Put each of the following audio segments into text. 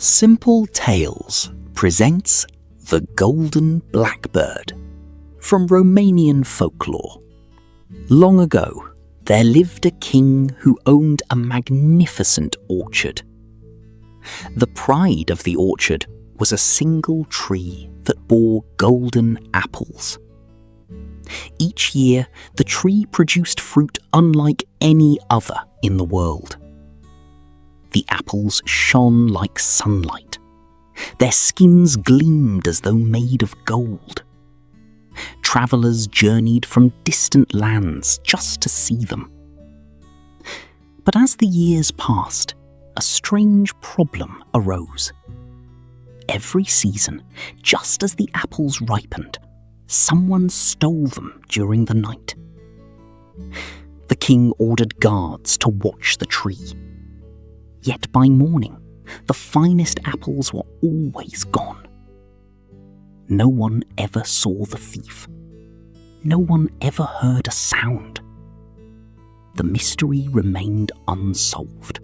Simple Tales presents The Golden Blackbird from Romanian folklore. Long ago, there lived a king who owned a magnificent orchard. The pride of the orchard was a single tree that bore golden apples. Each year, the tree produced fruit unlike any other in the world. The apples shone like sunlight. Their skins gleamed as though made of gold. Travellers journeyed from distant lands just to see them. But as the years passed, a strange problem arose. Every season, just as the apples ripened, someone stole them during the night. The king ordered guards to watch the tree. Yet by morning, the finest apples were always gone. No one ever saw the thief. No one ever heard a sound. The mystery remained unsolved.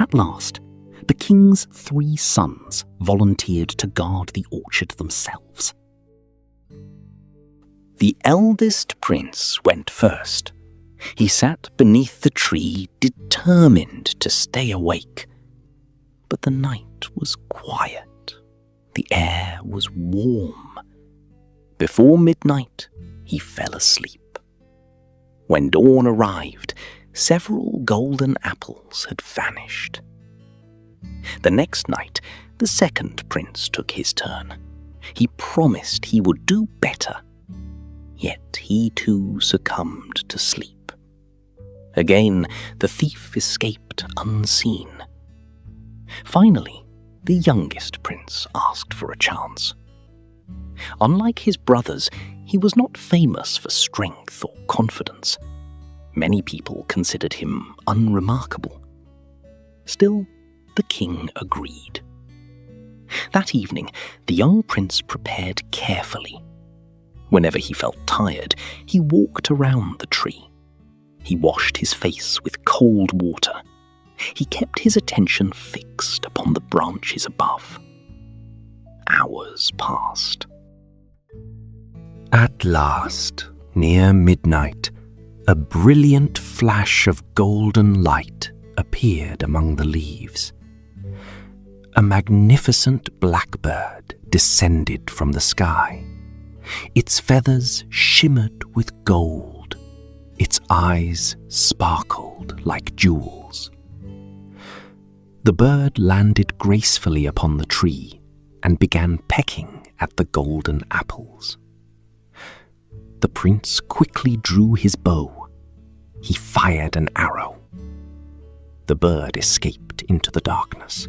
At last, the king's 3 sons volunteered to guard the orchard themselves. The eldest prince went first. He sat beneath the tree, determined to stay awake. But the night was quiet. The air was warm. Before midnight, he fell asleep. When dawn arrived, several golden apples had vanished. The next night, the second prince took his turn. He promised he would do better. Yet he too succumbed to sleep. Again, the thief escaped unseen. Finally, the youngest prince asked for a chance. Unlike his brothers, he was not famous for strength or confidence. Many people considered him unremarkable. Still, the king agreed. That evening, the young prince prepared carefully. Whenever he felt tired, he walked around the tree. He washed his face with cold water. He kept his attention fixed upon the branches above. Hours passed. At last, near midnight, a brilliant flash of golden light appeared among the leaves. A magnificent blackbird descended from the sky. Its feathers shimmered with gold. Its eyes sparkled like jewels. The bird landed gracefully upon the tree and began pecking at the golden apples. The prince quickly drew his bow. He fired an arrow. The bird escaped into the darkness.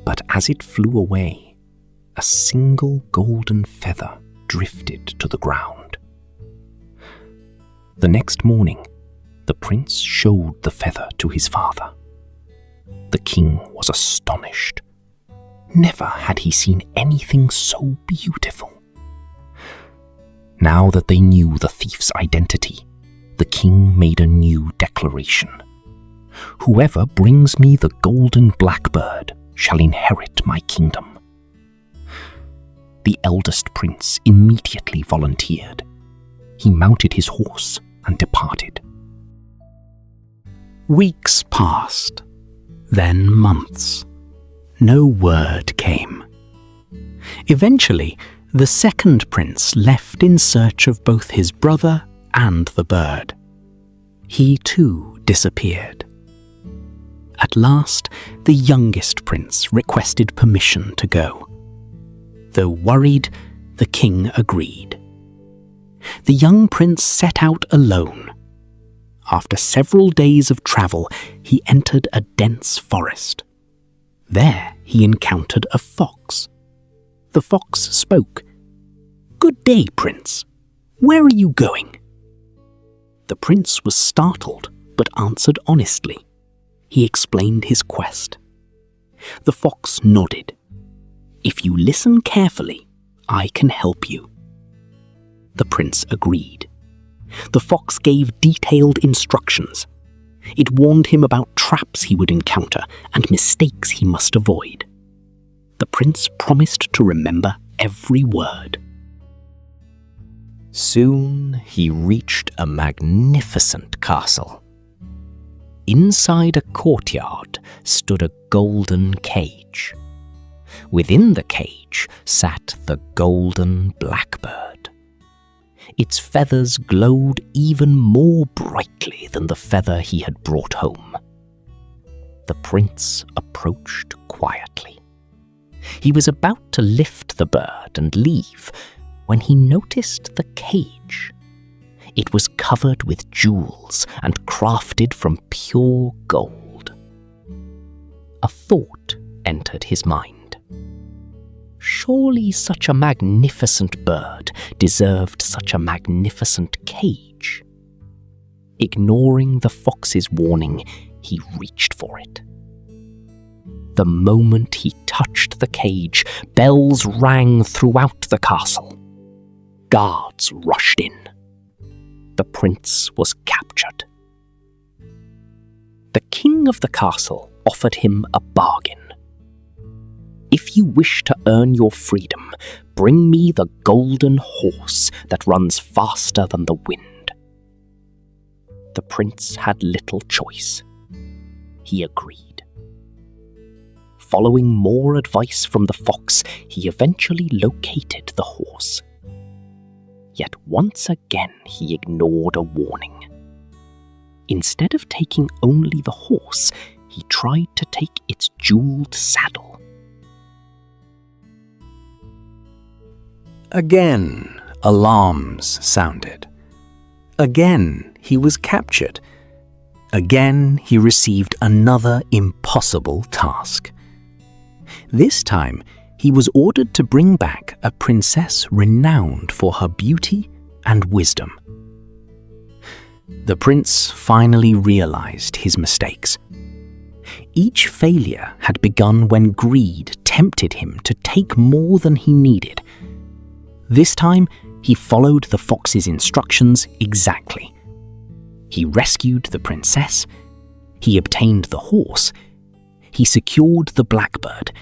But as it flew away, a single golden feather drifted to the ground. The next morning, the prince showed the feather to his father. The king was astonished. Never had he seen anything so beautiful. Now that they knew the thief's identity, the king made a new declaration. Whoever brings me the golden blackbird shall inherit my kingdom. The eldest prince immediately volunteered. He mounted his horse and departed. Weeks passed, then months. No word came. Eventually, the second prince left in search of both his brother and the bird. He too disappeared. At last, the youngest prince requested permission to go. Though worried, the king agreed. The young prince set out alone. After several days of travel, he entered a dense forest. There he encountered a fox. The fox spoke. "Good day, prince. Where are you going?" The prince was startled, but answered honestly. He explained his quest. The fox nodded. "If you listen carefully, I can help you." The prince agreed. The fox gave detailed instructions. It warned him about traps he would encounter and mistakes he must avoid. The prince promised to remember every word. Soon he reached a magnificent castle. Inside a courtyard stood a golden cage. Within the cage sat the Golden Blackbird. Its feathers glowed even more brightly than the feather he had brought home. The prince approached quietly. He was about to lift the bird and leave when he noticed the cage. It was covered with jewels and crafted from pure gold. A thought entered his mind. Surely such a magnificent bird deserved such a magnificent cage. Ignoring the fox's warning, he reached for it. The moment he touched the cage, bells rang throughout the castle. Guards rushed in. The prince was captured. The king of the castle offered him a bargain. If you wish to earn your freedom, bring me the golden horse that runs faster than the wind. The prince had little choice. He agreed. Following more advice from the fox, he eventually located the horse. Yet once again he ignored a warning. Instead of taking only the horse, he tried to take its jeweled saddle. Again, alarms sounded. Again, he was captured. Again, he received another impossible task. This time, he was ordered to bring back a princess renowned for her beauty and wisdom. The prince finally realized his mistakes. Each failure had begun when greed tempted him to take more than he needed. This time, he followed the fox's instructions exactly. He rescued the princess, he obtained the horse, he secured the blackbird,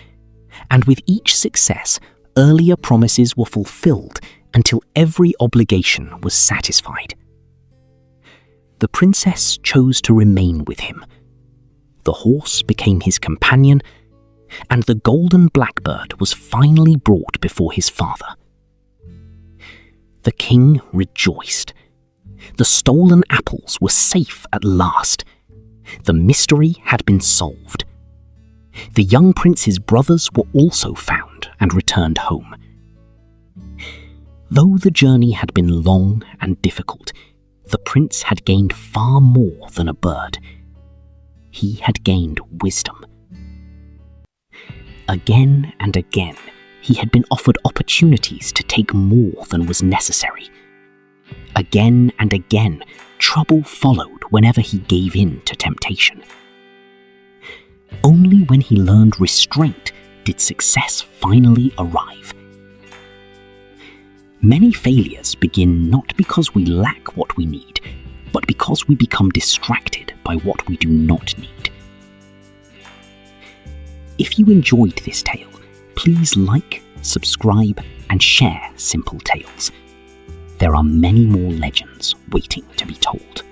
and with each success, earlier promises were fulfilled until every obligation was satisfied. The princess chose to remain with him. The horse became his companion, and the golden blackbird was finally brought before his father. The king rejoiced. The stolen apples were safe at last. The mystery had been solved. The young prince's brothers were also found and returned home. Though the journey had been long and difficult, the prince had gained far more than a bird. He had gained wisdom. Again and again, he had been offered opportunities to take more than was necessary. Again and again, trouble followed whenever he gave in to temptation. Only when he learned restraint did success finally arrive. Many failures begin not because we lack what we need, but because we become distracted by what we do not need. If you enjoyed this tale, please like, subscribe, and share Simple Tales. There are many more legends waiting to be told.